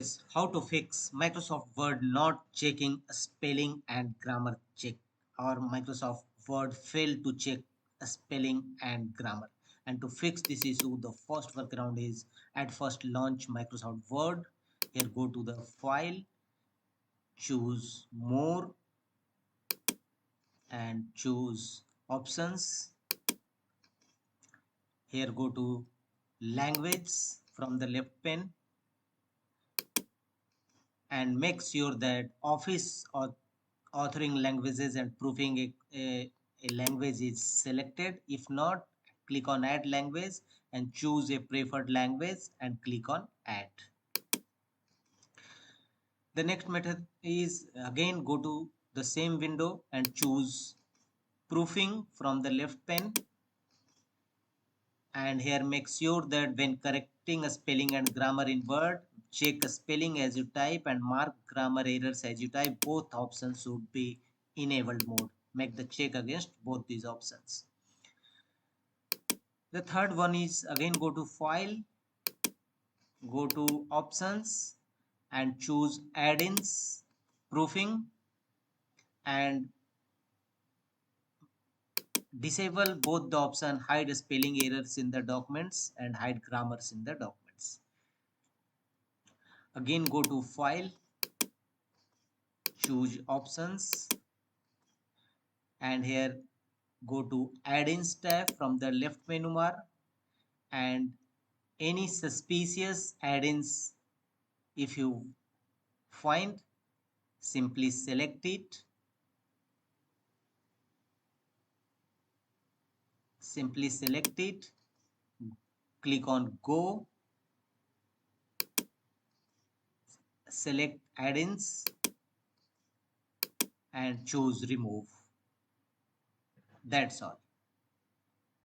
Is how to fix Microsoft Word not checking a spelling and grammar check, or Microsoft Word failed to check a spelling and grammar. And to fix this issue, the first workaround is at first launch Microsoft Word. Here go to the file, choose more and choose options. Here go to language from the left pane and make sure that Office or authoring languages and proofing a language is selected. If not, click on add language and choose a preferred language and click on add. The next method is again go to the same window and choose proofing from the left pane, and here make sure that when correcting a spelling and grammar in Word, check spelling as you type and mark grammar errors as you type. Both options should be enabled mode. Make the check against both these options. The third one is again go to file, go to options and choose add-ins proofing and disable both the option hide spelling errors in the documents and hide grammars in the documents. Again go to file, choose options and here go to add-ins tab from the left menu bar, and any suspicious add-ins if you find, simply select it, click on go, select add-ins and choose remove. That's all.